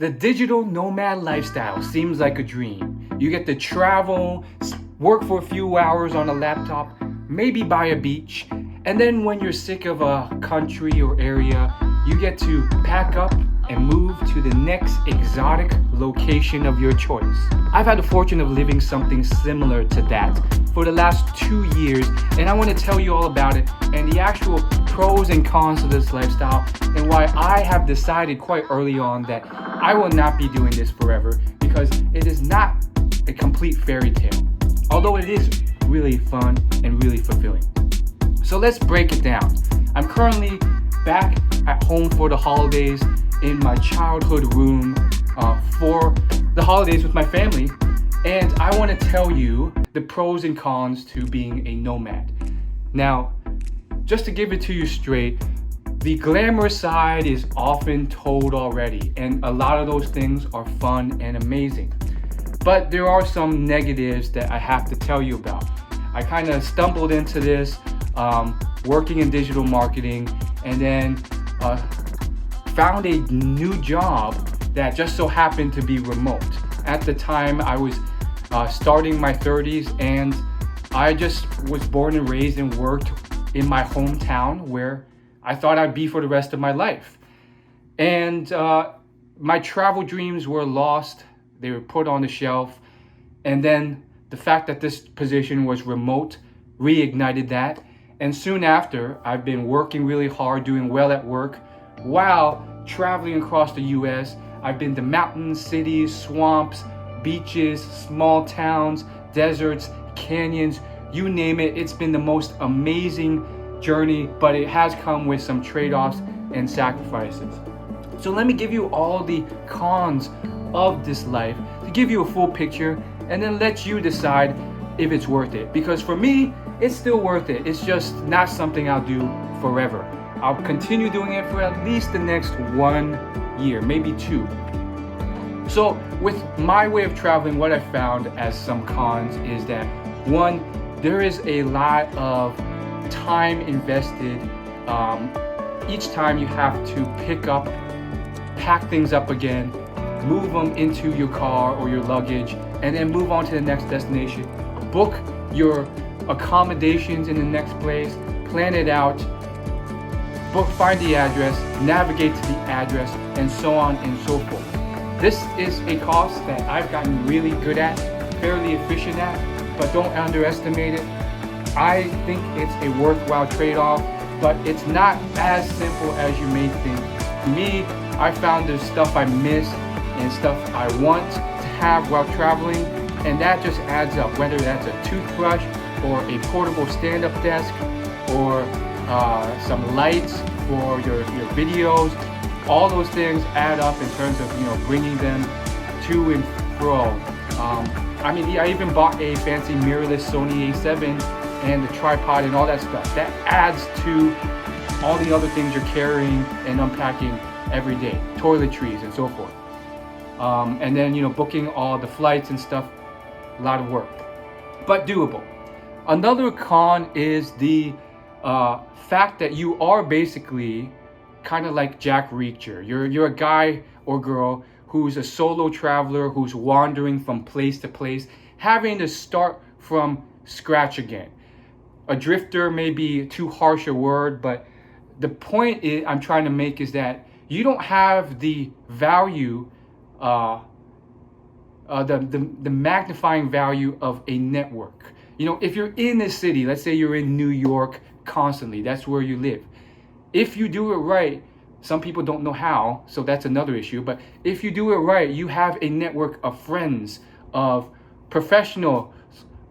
The digital nomad lifestyle seems like a dream. You get to travel, work for a few hours on a laptop, maybe by a beach, and then when you're sick of a country or area, you get to pack up and move to the next exotic location of your choice. I've had the fortune of living something similar to that for the last 2 years, and I want to tell you all about it and the actual pros and cons of this lifestyle and why I have decided quite early on that I will not be doing this forever because it is not a complete fairy tale, although it is really fun and really fulfilling. So let's break it down. I'm currently back at home for the holidays in my childhood room for the holidays with my family, and I want to tell you the pros and cons to being a nomad. Now, just to give it to you straight, the glamorous side is often told already, and a lot of those things are fun and amazing. But there are some negatives that I have to tell you about. I kind of stumbled into this working in digital marketing, and then found a new job that just so happened to be remote. At the time, I was starting my 30s, and I just was born and raised and worked in my hometown where I thought I'd be for the rest of my life. And my travel dreams were lost. They were put on the shelf. And then the fact that this position was remote reignited that. And soon after, I've been working really hard, doing well at work, while traveling across the US. I've been to mountains, cities, swamps, beaches, small towns, deserts, canyons, you name it. It's been the most amazing journey, but it has come with some trade-offs and sacrifices. So let me give you all the cons of this life to give you a full picture and then let you decide if it's worth it. Because for me, it's still worth it. It's just not something I'll do forever. I'll continue doing it for at least the next 1 year, maybe 2. So with my way of traveling, what I found as some cons is that, one, there is a lot of time invested. Each time you have to pick up, pack things up again, move them into your car or your luggage, and then move on to the next destination. Book your accommodations in the next place, plan it out, find the address, navigate to the address, and so on and so forth. This is a cost that I've gotten really good at, fairly efficient at, but don't underestimate it. I think it's a worthwhile trade-off, but it's not as simple as you may think. For me, I found there's stuff I miss and stuff I want to have while traveling, and that just adds up, whether that's a toothbrush or a portable stand-up desk or some lights for your videos. All those things add up in terms of bringing them to and fro. I even bought a fancy mirrorless Sony A7 and the tripod and all that stuff. That adds to all the other things you're carrying and unpacking every day, toiletries and so forth. And then booking all the flights and stuff, a lot of work, but doable. Another con is the fact that you are basically kind of like Jack Reacher. You're a guy or girl who's a solo traveler who's wandering from place to place, having to start from scratch again. A drifter may be too harsh a word, but the point I'm trying to make is that you don't have the value, the magnifying value of a network. If you're in a city, let's say you're in New York constantly, that's where you live. If you do it right, some people don't know how, so that's another issue, but if you do it right, you have a network of friends, of professionals,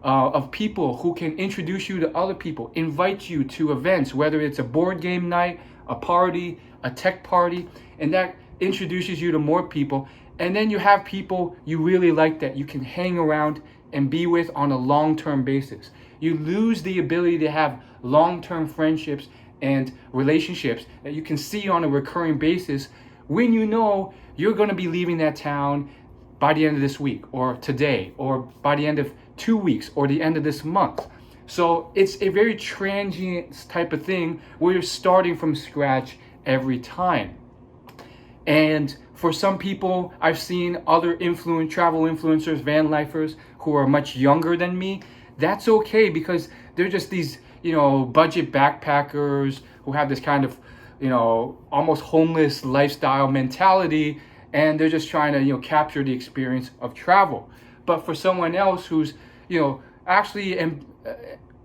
of people who can introduce you to other people, invite you to events, whether it's a board game night, a party, a tech party, and that introduces you to more people. And then you have people you really like that you can hang around and be with on a long-term basis. You lose the ability to have long-term friendships and relationships that you can see on a recurring basis when you're going to be leaving that town by the end of this week or today or by the end of 2 weeks or the end of this month. So it's a very transient type of thing where you're starting from scratch every time. And For some people, I've seen other travel influencers, van lifers who are much younger than me. That's okay because they're just these, budget backpackers who have this kind of, almost homeless lifestyle mentality, and they're just trying to, capture the experience of travel. But for someone else who's, actually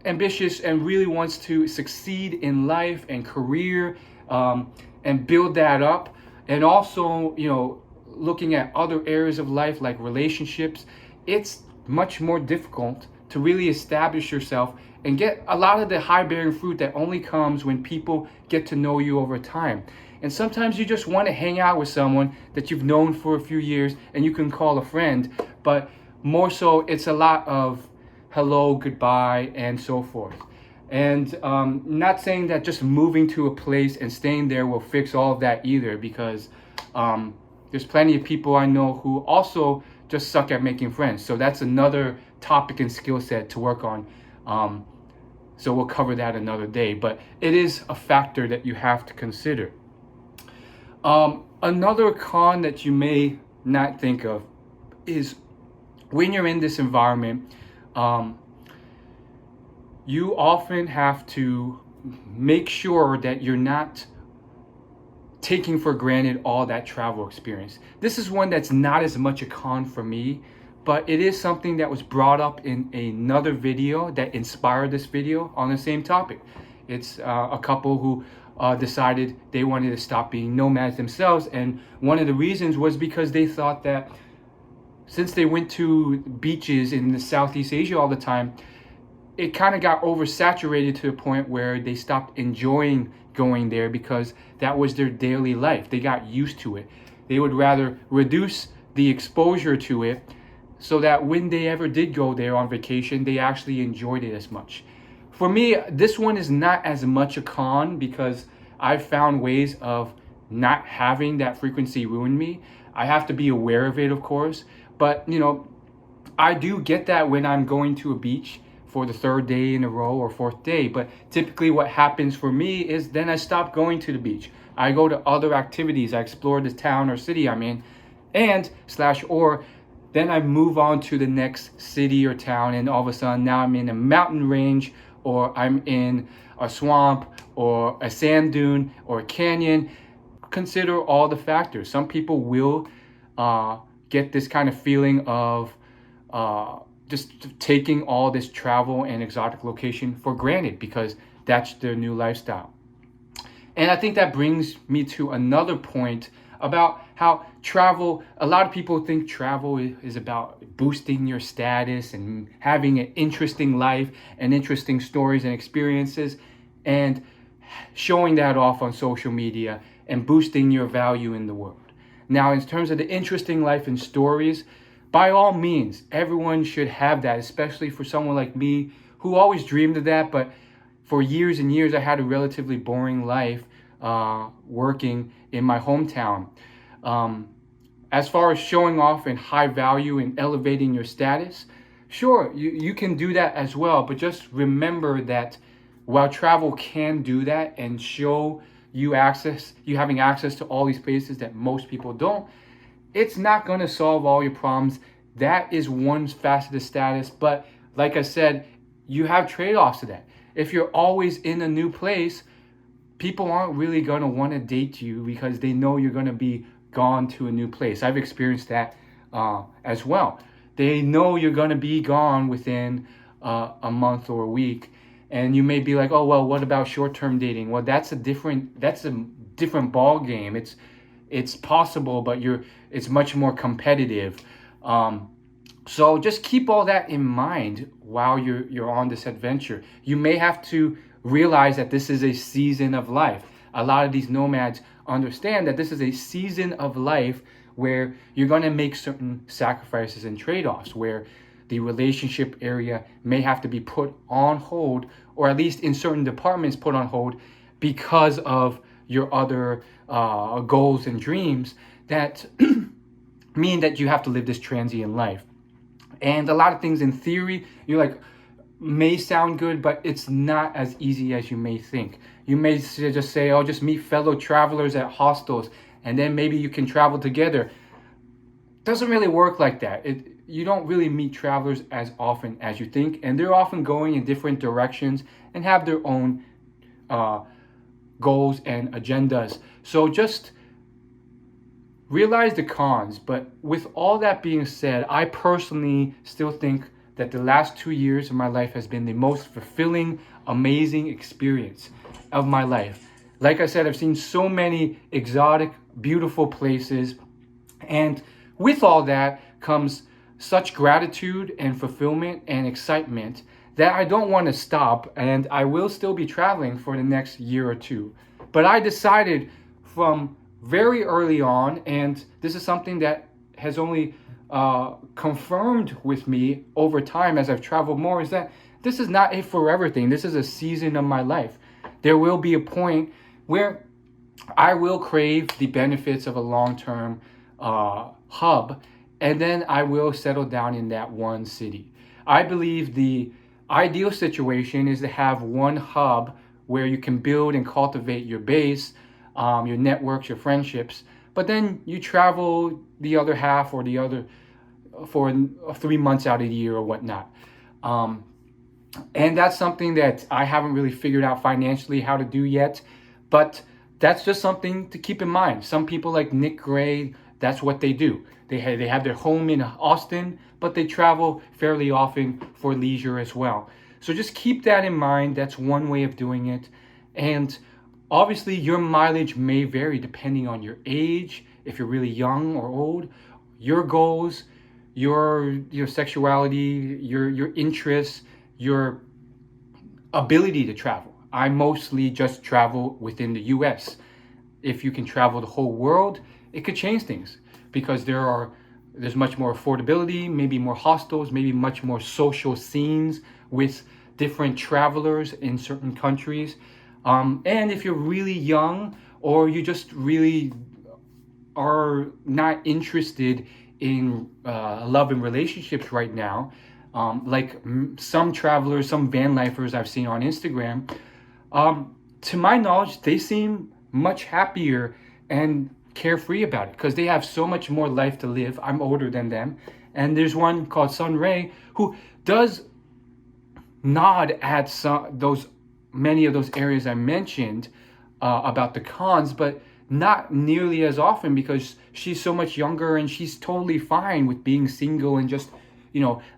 ambitious and really wants to succeed in life and career, and build that up, and also looking at other areas of life like relationships, it's much more difficult to really establish yourself and get a lot of the high bearing fruit that only comes when people get to know you over time. And sometimes you just want to hang out with someone that you've known for a few years and you can call a friend, but more so it's a lot of hello, goodbye, and so forth. And not saying that just moving to a place and staying there will fix all of that either, because there's plenty of people I know who also just suck at making friends. So that's another topic and skill set to work on. So we'll cover that another day, but it is a factor that you have to consider. Another con that you may not think of is when you're in this environment, you often have to make sure that you're not taking for granted all that travel experience. This is one that's not as much a con for me, but it is something that was brought up in another video that inspired this video on the same topic. It's a couple who decided they wanted to stop being nomads themselves, and one of the reasons was because they thought that since they went to beaches in the Southeast Asia all the time, it kind of got oversaturated to the point where they stopped enjoying going there because that was their daily life. They got used to it. They would rather reduce the exposure to it so that when they ever did go there on vacation, they actually enjoyed it as much. For me, this one is not as much a con because I've found ways of not having that frequency ruin me. I have to be aware of it, of course, but I do get that when I'm going to a beach for the third day in a row or fourth day. But typically what happens for me is then I stop going to the beach. I go to other activities. I explore the town or city I'm in, or then I move on to the next city or town, and all of a sudden now I'm in a mountain range, or I'm in a swamp or a sand dune or a canyon. Consider all the factors. Some people will get this kind of feeling of just taking all this travel and exotic location for granted because that's their new lifestyle. And I think that brings me to another point about how travel, a lot of people think travel is about boosting your status and having an interesting life and interesting stories and experiences and showing that off on social media and boosting your value in the world. Now, in terms of the interesting life and stories, by all means, everyone should have that, especially for someone like me who always dreamed of that, but for years and years I had a relatively boring life working in my hometown. As far as showing off and high value and elevating your status, sure, you can do that as well, but just remember that while travel can do that and show you having access to all these places that most people don't, it's not going to solve all your problems. That is one facet of status, but like I said, you have trade-offs to that. If you're always in a new place, people aren't really going to want to date you because they know you're going to be gone to a new place. I've experienced that as well. They know you're going to be gone within a month or a week, and you may be like, oh, well, what about short-term dating? Well, that's a different ball game. It's possible, but it's much more competitive. So just keep all that in mind while you're on this adventure. You may have to realize that this is a season of life. A lot of these nomads understand that this is a season of life where you're going to make certain sacrifices and trade-offs, where the relationship area may have to be put on hold, or at least in certain departments put on hold because of your other goals and dreams that mean that you have to live this transient life. And a lot of things in theory, may sound good, but it's not as easy as you may think. You may just say, oh, just meet fellow travelers at hostels and then maybe you can travel together. Doesn't really work like that. You don't really meet travelers as often as you think, and they're often going in different directions and have their own uh, goals and agendas. So just realize the cons. But with all that being said, I personally still think that the last 2 years of my life has been the most fulfilling, amazing experience of my life. Like I said, I've seen so many exotic, beautiful places, and with all that comes such gratitude and fulfillment and excitement that I don't want to stop, and I will still be traveling for the next year or two. But I decided from very early on, and this is something that has only confirmed with me over time as I've traveled more, is that this is not a forever thing. This is a season of my life. There will be a point where I will crave the benefits of a long-term hub, and then I will settle down in that one city. I believe the ideal situation is to have one hub where you can build and cultivate your base, your networks, your friendships, but then you travel the other half or the other for 3 months out of the year or whatnot. And that's something that I haven't really figured out financially how to do yet, but that's just something to keep in mind. Some people like Nick Gray, that's what they do. They have their home in Austin, but they travel fairly often for leisure as well. So just keep that in mind. That's one way of doing it. And obviously your mileage may vary depending on your age, if you're really young or old, your goals, your sexuality, your interests, your ability to travel. I mostly just travel within the US. If you can travel the whole world, it could change things, because there's much more affordability, maybe more hostels, maybe much more social scenes with different travelers in certain countries. And if you're really young, or you just really are not interested in love and relationships right now, like some travelers, some van lifers I've seen on Instagram, to my knowledge, they seem much happier and carefree about it because they have so much more life to live. I'm older than them. And there's one called Sun Ray who does nod at many of those areas I mentioned about the cons, but not nearly as often, because she's so much younger and she's totally fine with being single and just,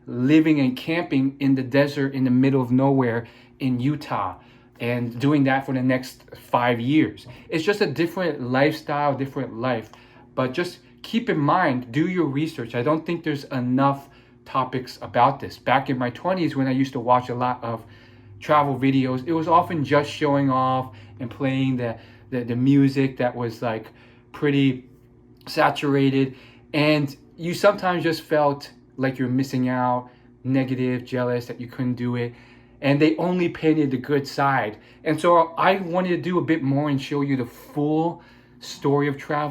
living and camping in the desert in the middle of nowhere in Utah, and doing that for the next 5 years. It's just a different lifestyle, different life. But just keep in mind, do your research. I don't think there's enough topics about this. Back in my 20s, when I used to watch a lot of travel videos, it was often just showing off and playing the music that was like pretty saturated, and you sometimes just felt like you're missing out, negative, jealous that you couldn't do it, and they only painted the good side. And so I wanted to do a bit more and show you the full story of travel.